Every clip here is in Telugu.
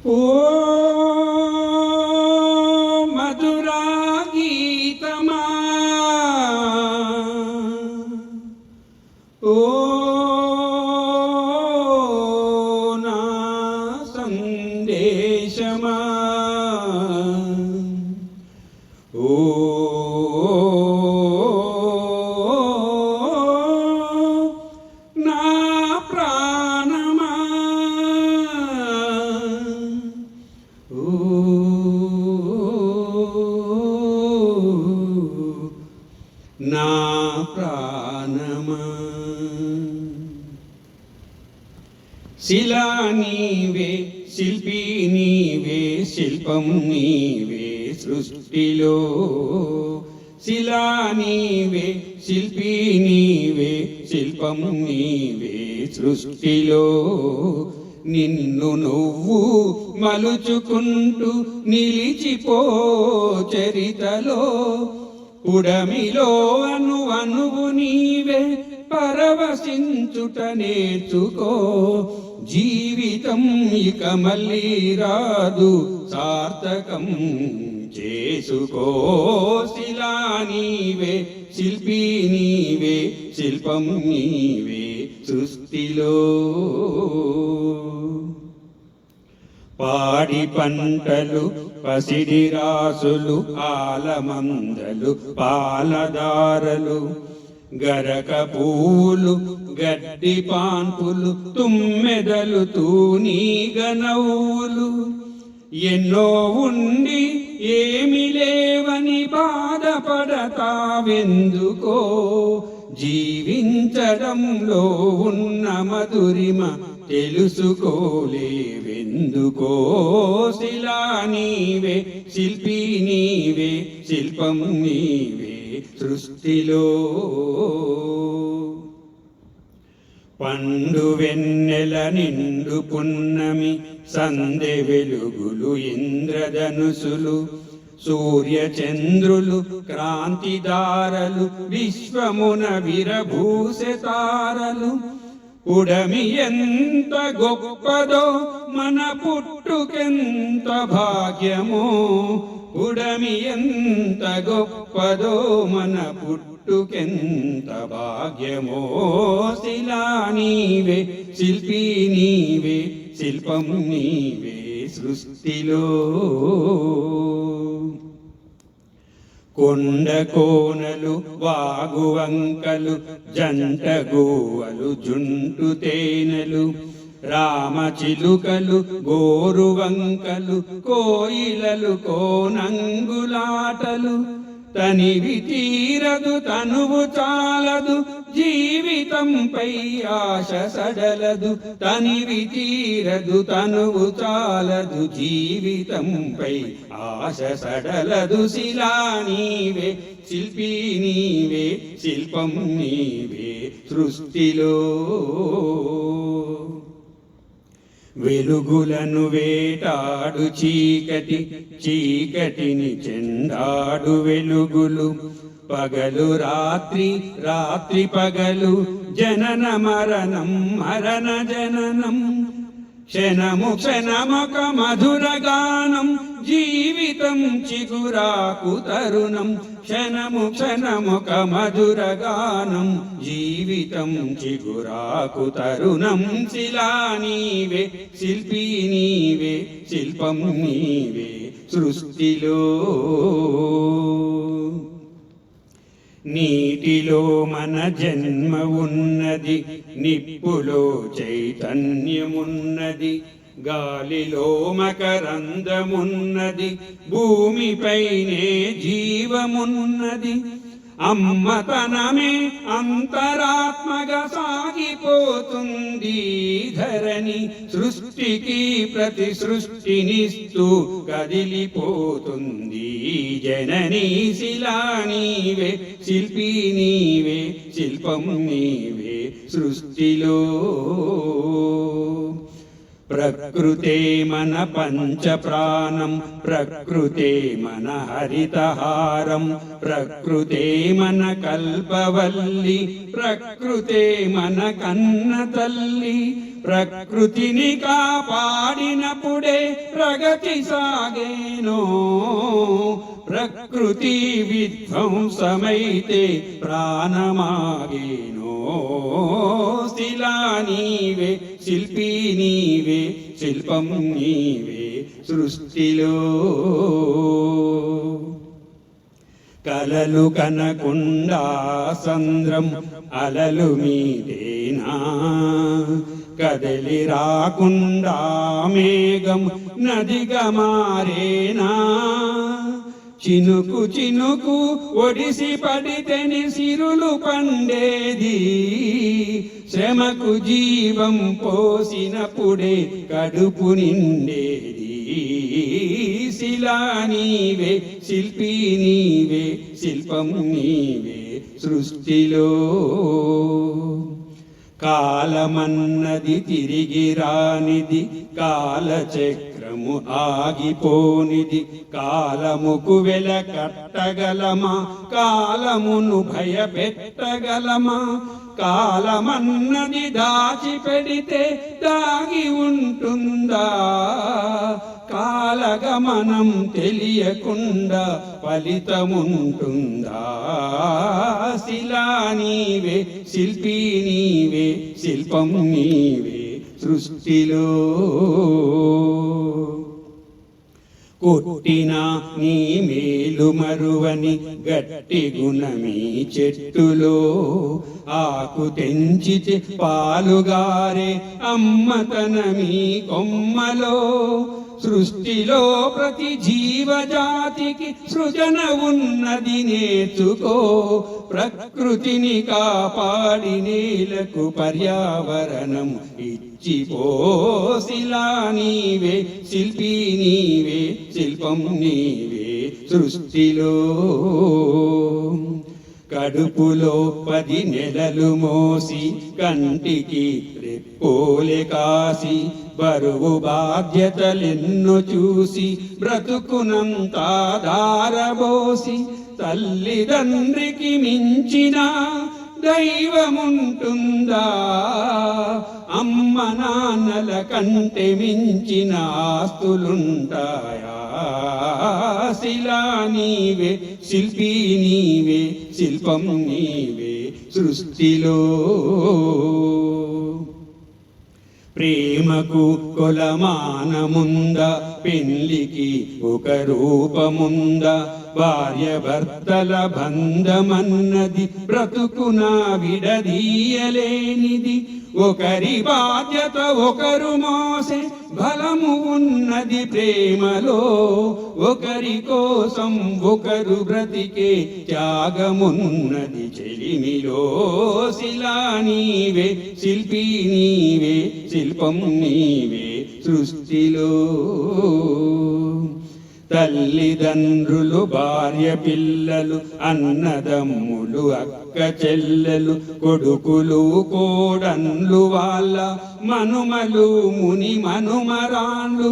ఓ మధురా గీతమా, ఓ నా సందేశమా, ఓ నా ప్రాణమా, ఓ నా ప్రాణమా. శిలా నీవే, శిల్పి నీవే, శిల్పం నీవే సృష్టిలో. శిలా నీవే, శిల్పి నీవే, శిల్పం నీవే సృష్టిలో. నిన్ను నువ్వు మలుచుకుంటూ నిలిచిపో చరితలో. ఉడమిలో అను అనువు నీవే, పరవశించుట నేర్చుకో. జీవితం ఇక మళ్ళీ రాదు, సార్థకం చేసుకో. శిలా నీవే, శిల్పి నీవే, శిల్పం నీవే సృష్టిలో. పాడి పంటలు, పసిడి రాసులు, ఆలమందలు, పాలదారలు, గరక పూలు, గడ్డి పాన్పులు, తుమ్మెదలు, తూనీగ నవ్వులు. ఎన్నో ఉండి ఏమి లేవని బాధపడతావెందుకో. జీవించడంలో ఉన్న మధురిమ తెలుసుకోలేవెందుకో. శిలా నీవే, శిల్పి నీవే, శిల్పం నీవే సృష్టిలో. పండు వెన్నెల, నిండు పున్నమి, సందె వెలుగులు, ఇంద్రధనుసులు, సూర్య చంద్రులు, క్రాంతిదారలు, విశ్వమున విరభూసె తారలు. ఉడమి ఎంత గొప్పదో, మన పుట్టుకెంత భాగ్యమో. ఉడమి ఎంత గొప్పదో, మన పుట్టుకెంత భాగ్యమో. శిలా నీవే, శిల్పి నీవే, శిల్పం నీవే సృష్టిలో. కొండ కోనలు, వాగువంకలు, జంట గోవలు, జుంటు తేనెలు, రామచిలుకలు, గోరువంకలు, కోయిలలు, కోనంగులాటలు. తనివి తీరదు, తనువు చాలదు, జీవితంపై ఆశ సడలదు. తనివి తీరదు, తనువు చాలదు, జీవితంపై ఆశ సడలదు. శిలా నీవే, శిల్పి నీవే, శిల్పం నీవే సృష్టిలో. వెలుగులను వేటాడు చీకటి, చీకటిని చెండాడు వెలుగులు. పగలు రాత్రి, రాత్రి పగలు, జనన మరణం, మరణ జననం. క్షణము క్షణమొక మధుర గానం, జీవితం చిగురాకు తరుణం. క్షణము క్షణమొక మధుర గానం, జీవితం చిగురాకు తరుణం. శిలా నీవే, శిల్పి నీవే, శిల్పం నీవే సృష్టిలో. నీటిలో మన జన్మ ఉన్నది, నిప్పులో చైతన్యమున్నది, గాలిలో మకరందమున్నది, భూమిపైనే జీవమున్నది. అమ్మతనమే అంతరాత్మగా సాగిపోతుంది ధరణి. సృష్టికి ప్రతి సృష్టినిస్తూ కదిలిపోతుంది జనని. శిలా నీవే, శిల్పి నీవే, శిల్పం నీవే సృష్టిలో. ప్రకృతే మన పంచప్రాణం, ప్రకృతే మన హరితహారం, ప్రకృతే మన కల్పవల్లి, ప్రకృతే మన కన్న తల్లి. ప్రకృతిని కాపాడినప్పుడే ప్రగతి సాగేనో. ప్రకృతి విధ్వంసమైతే ప్రాణమాగేనో. శిలా నీవే, శిల్పి నీవే, శిల్పం నీవే సృష్టిలో. కలలు కనకుండా సంద్రం అలలు మీదేనా, కదలి రాకుండా మేఘం నదిగా మారేనా. చినుకు చినుకు ఒడిసి పడితేని సిరులు పండేది, శ్రమకు జీవం పోసినప్పుడే కడుపు నిండేది. శిలా నీవే, శిల్పి నీవే, శిల్పం నీవే సృష్టిలో. కాలమన్నది తిరిగి రానిది, కాలచక్రము ఆగిపోనిది. కాలముకు వెల కట్టగలమా, కాలమును భయపెట్టగలమా. కాలమన్నది దాచిపెడితే దాగి ఉంటుందా, కాలగమనం తెలియకుండా ఫలితముంటుందా. శిలా నీవే, శిల్పి నీవే, శిల్పం నీవే సృష్టిలో. కొట్టినా నీ మేలు మరువని గట్టి గుణమీ చెట్టులో. ఆకు తెంచితే పాలుగారే అమ్మతనమీ కొమ్మలో. సృష్టిలో ప్రతి జీవజాతికి సృజన ఉన్నది నేర్చుకో. ప్రకృతిని కాపాడి నేలకు పర్యావరణం ఇచ్చిపో. శిలా నీవే, శిల్పి నీవే, శిల్పం నీవే సృష్టిలో. కడుపులో 10 నెలలు మోసి కంటికి రెప్పోలే కాసి, బరువు బాధ్యతలెన్ను చూసి బ్రతుకునంతా దారబోసి. తల్లిదండ్రికి మించిన దైవముంటుందా, అమ్మ నాన్నల కంటే మించిన ఆస్తులుంటాయా. శిలా నీవే, శిల్పి నీవే, శిల్పం నీవే సృష్టిలో. ప్రేమకు కొలమానముందా, పెళ్లికి ఒక రూపముందా. భార్య భర్తల బంధమన్నది బ్రతుకున విడదీయలేనిది. ఒకరి బాధ్యత ఒకరు మోసే బలము ఉన్నది ప్రేమలో. ఒకరి కోసం ఒకరు బ్రతికే త్యాగమున్నది చెలిమిలో. శిలా నీవే, శిల్పి నీవే, శిల్పం నీవే సృష్టిలో. తల్లిదండ్రులు, భార్య పిల్లలు, అన్నదమ్ములు, అక్క చెల్లెలు, కొడుకులు కోడన్లు, వాళ్ళ మనుమలు ముని మనుమరాన్లు.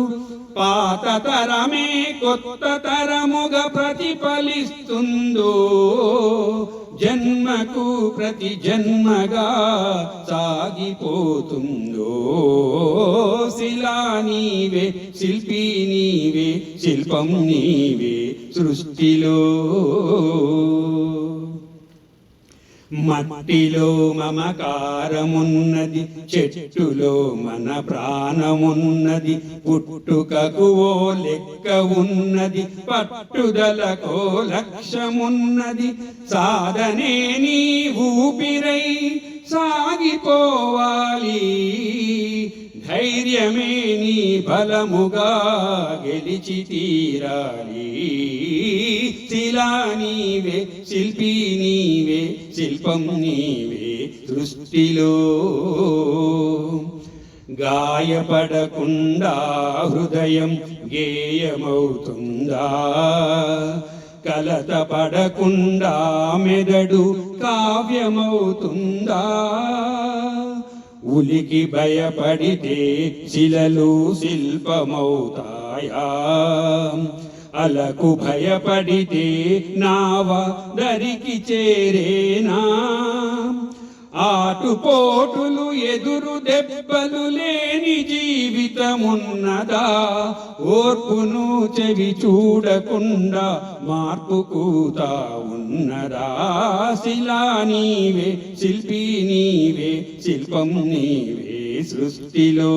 పాత తరమే కొత్త తరముగా ప్రతిఫలిస్తుందో. జన్మకు ప్రతి జన్మగా సాగిపోతుందో. శిలా నీవే, శిల్పి నీవే, శిల్పం నీవే సృష్టిలో. మట్టిలో మమకారమున్నది, చెట్టులో మన ప్రాణమున్నది. పుట్టుకకు ఓ లెక్క ఉన్నది, పట్టుదలకో లక్ష్యమున్నది. సాధనే నీ ఊపిరై సాగిపోవాలి, ధైర్యమే నీ బలముగా గెలిచి తీరాలి. శిలా నీవే, శిల్పి నీవే, శిల్పం నీవే సృష్టిలో. గాయపడకుండా హృదయం గేయమవుతుందా, కలత పడకుండా మెదడు కావ్యమవుతుందా. ఉలికి భయపడితే శిలలు శిల్పమవుతాయా, అలకు భయపడితే నావ దరికి చేరేనా. ఆటుపోటులు ఎదురు దెబ్బలు లేని జీవితమున్నదా? ఓర్పును చెవి చూడకుండా మార్పు కూతా ఉన్నదా? శిలా నీవే, శిల్పి నీవే, శిల్పం నీవే సృష్టిలో.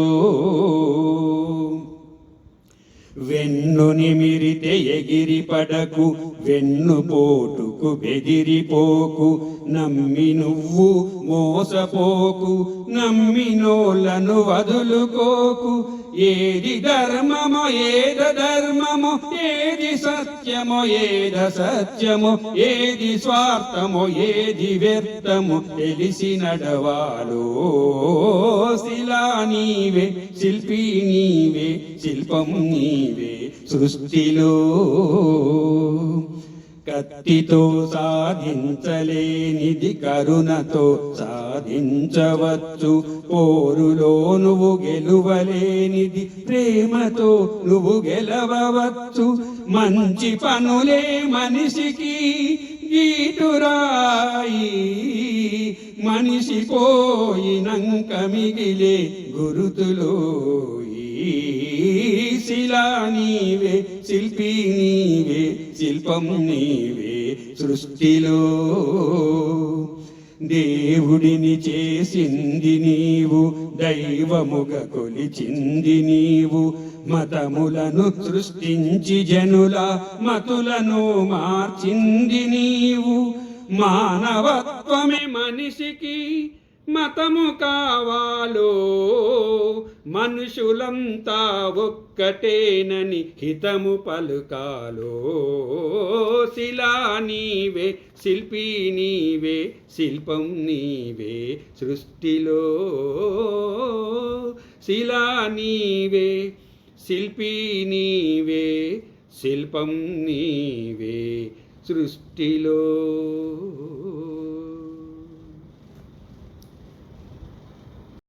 వెన్ను నిమిరితే ఎగిరి పడకు, వెన్నుపోటుకు బెదిరిపోకు, నమ్మి నువ్వు మోసపోకు, నమ్మినోళ్ళను వదులుకోకు. ఏది ధర్మమో ఏద ధర్మమో, ఏది సత్యమో ఏద సత్యమో, ఏది స్వార్థమో ఏది వ్యర్థమో తెలిసి నడవాలో. శిలా నీవే, శిల్పి నీవే, శిల్పం నీవే సృష్టిలో. కత్తితో సాధించలేనిది కరుణతో సాధించవచ్చు. పోరులో నువ్వు గెలువలేనిది ప్రేమతో నువ్వు గెలవవచ్చు. మంచి పనులే మనిషికి గీటురాయి, మనిషి పోయినంక మిగిలే గురుతులోయి. శిలా నీవే, శిల్పి నీవే, శిల్పం నీవే సృష్టిలో. దేవుడిని చేసింది నీవు, దైవముగా కొలిచింది నీవు. మతములను సృష్టించి జనుల మతులను మార్చింది నీవు. మానవత్వమే మనిషికి మతము కావాలో, మనుషులంతా ఒక్కటేనని హితము పలుకాలో. శిలా నీవే, శిల్పి నీవే, శిల్పం నీవే సృష్టిలో. శిలా నీవే, శిల్పి నీవే, శిల్పం నీవే సృష్టిలో.